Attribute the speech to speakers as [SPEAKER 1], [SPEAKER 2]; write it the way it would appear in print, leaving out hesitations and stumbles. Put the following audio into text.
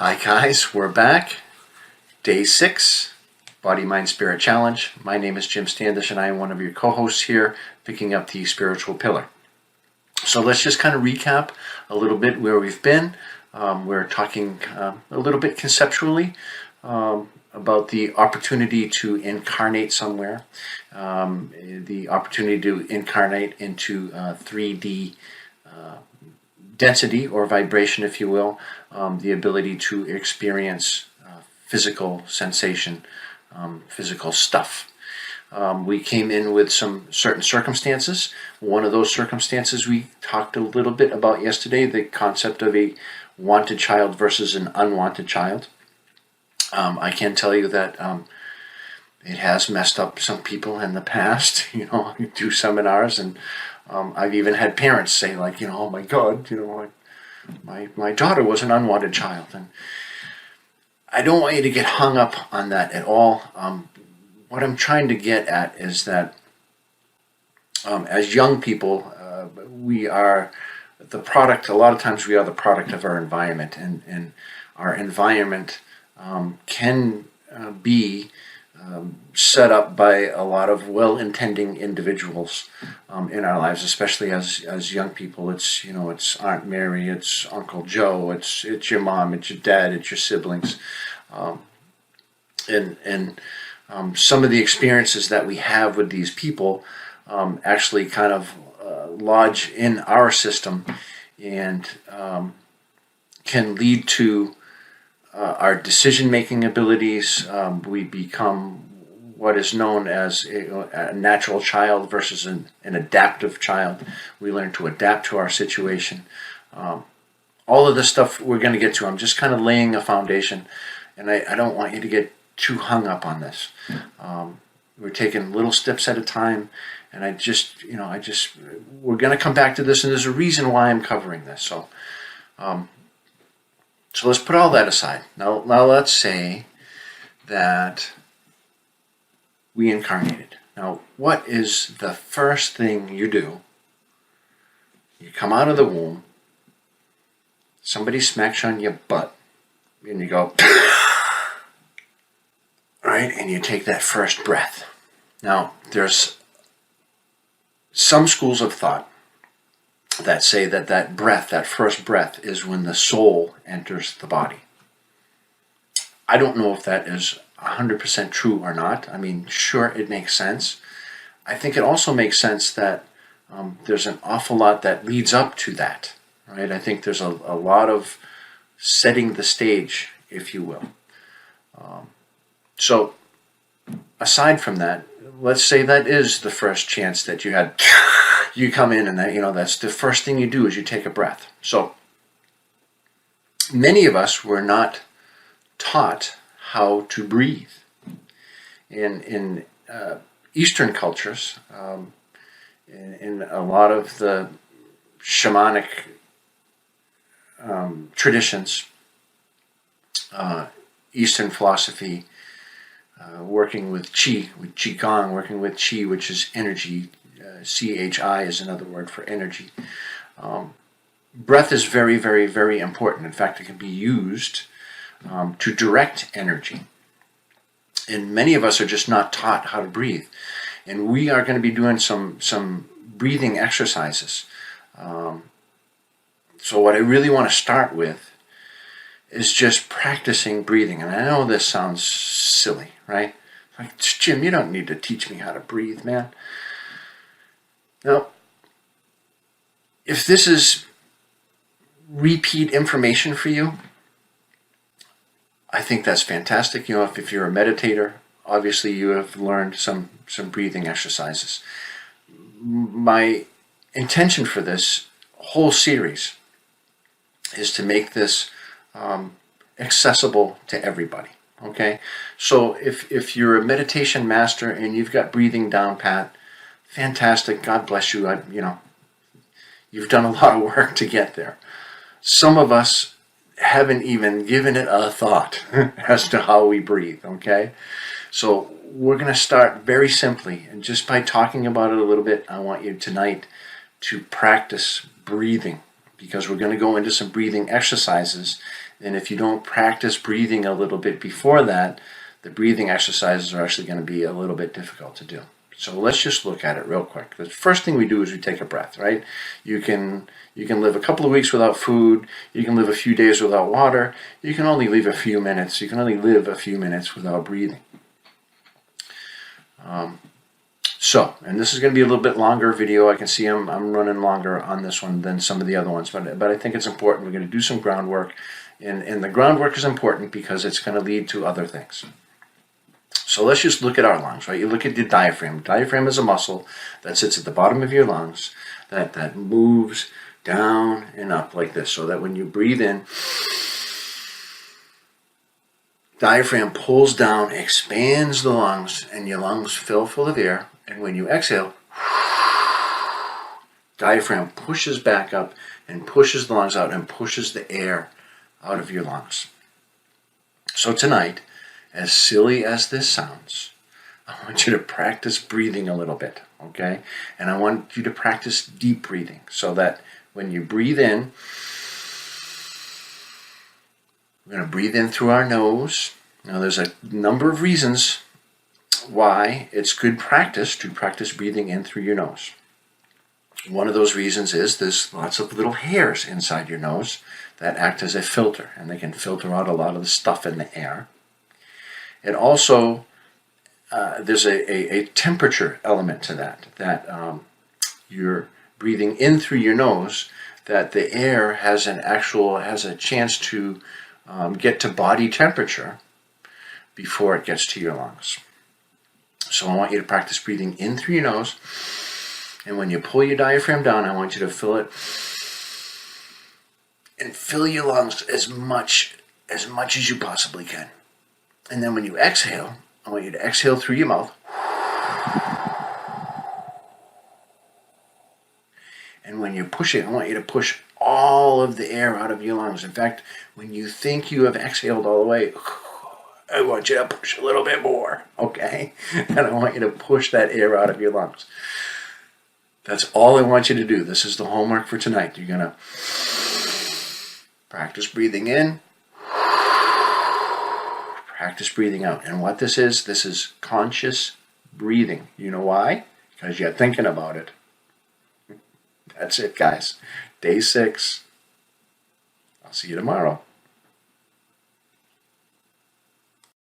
[SPEAKER 1] Hi guys, we're back. Day 6, Body, Mind, Spirit Challenge. My name is Jim Standish and I am one of your co-hosts here, picking up the spiritual pillar. So let's just kind of recap a little bit where we've been. We're talking a little bit conceptually about the opportunity to incarnate somewhere, the opportunity to incarnate into 3D density or vibration, if you will, the ability to experience physical sensation, physical stuff. We came in with some certain circumstances. One of those circumstances we talked a little bit about yesterday, the concept of a wanted child versus an unwanted child. I can tell you that it has messed up some people in the past. I do seminars and I've even had parents say like, oh my God, my daughter was an unwanted child. And I don't want you to get hung up on that at all. What I'm trying to get at is that as young people, we are the product, a lot of times we are the product of our environment. And our environment can be set up by a lot of well-intending individuals in our lives, especially as young people. It's it's Aunt Mary, it's Uncle Joe, it's your mom, it's your dad, it's your siblings, and some of the experiences that we have with these people actually kind of lodge in our system and can lead to our decision-making abilities. We become what is known as a natural child versus an adaptive child. We learn to adapt to our situation. All of this stuff we're going to get to. I'm just kind of laying a foundation, and I don't want you to get too hung up on this. We're taking little steps at a time, and we're going to come back to this, and there's a reason why I'm covering this. So let's put all that aside. Now let's say that we incarnated. Now, what is the first thing you do? You come out of the womb, somebody smacks you on your butt, and you go, right? And you take that first breath. Now, there's some schools of thought that say that breath, that first breath, is when the soul enters the body. I don't know if that is 100% true or not. I mean, sure, it makes sense. I think it also makes sense that there's an awful lot that leads up to that, right? I think there's a lot of setting the stage, if you will. So, aside from that, let's say that is the first chance that you had. You come in and that's the first thing you do is you take a breath. So many of us were not taught how to breathe. In Eastern cultures, in a lot of the shamanic traditions, Eastern philosophy, working with qi, with qigong, working with qi, which is energy. CHI is another word for energy. Breath is very, very, very important. In fact, it can be used to direct energy. And many of us are just not taught how to breathe. And we are going to be doing some breathing exercises. So what I really want to start with is just practicing breathing. And I know this sounds silly, right? Like, Jim, you don't need to teach me how to breathe, man. Now, if this is repeat information for you, I think that's fantastic. If you're a meditator, obviously you have learned some breathing exercises. My intention for this whole series is to make this accessible to everybody. Okay? So if you're a meditation master and you've got breathing down pat, fantastic. God bless you. You've done a lot of work to get there. Some of us haven't even given it a thought as to how we breathe, okay? So we're going to start very simply. And just by talking about it a little bit, I want you tonight to practice breathing, because we're going to go into some breathing exercises And if you don't practice breathing a little bit before that, the breathing exercises are actually going to be a little bit difficult to do. So let's just look at it real quick. The first thing we do is we take a breath, right? You can live a couple of weeks without food. You can live a few days without water. You can only live a few minutes. You can only live a few minutes without breathing. And this is going to be a little bit longer video. I can see I'm running longer on this one than some of the other ones, but I think it's important. We're going to do some groundwork, and the groundwork is important because it's going to lead to other things. So let's just look at our lungs, right? You look at the diaphragm. Diaphragm is a muscle that sits at the bottom of your lungs that moves down and up like this, so that when you breathe in, diaphragm pulls down, expands the lungs, and your lungs fill full of air. And when you exhale, diaphragm pushes back up and pushes the lungs out and pushes the air out of your lungs. So tonight, as silly as this sounds, I want you to practice breathing a little bit, okay? And I want you to practice deep breathing so that when you breathe in, we're going to breathe in through our nose. Now, there's a number of reasons why it's good practice to practice breathing in through your nose. One of those reasons is there's lots of little hairs inside your nose that act as a filter, and they can filter out a lot of the stuff in the air. It also, there's a temperature element to that you're breathing in through your nose, that the air has a chance to get to body temperature before it gets to your lungs. So I want you to practice breathing in through your nose, and when you pull your diaphragm down, I want you to fill it and fill your lungs as much as you possibly can. And then when you exhale, I want you to exhale through your mouth. And when you're pushing, I want you to push all of the air out of your lungs. In fact, when you think you have exhaled all the way, I want you to push a little bit more, okay? And I want you to push that air out of your lungs. That's all I want you to do. This is the homework for tonight. You're going to practice breathing in, practice breathing out. And what this is conscious breathing. You know why? Because you're thinking about it. That's it, guys. Day 6. I'll see you tomorrow.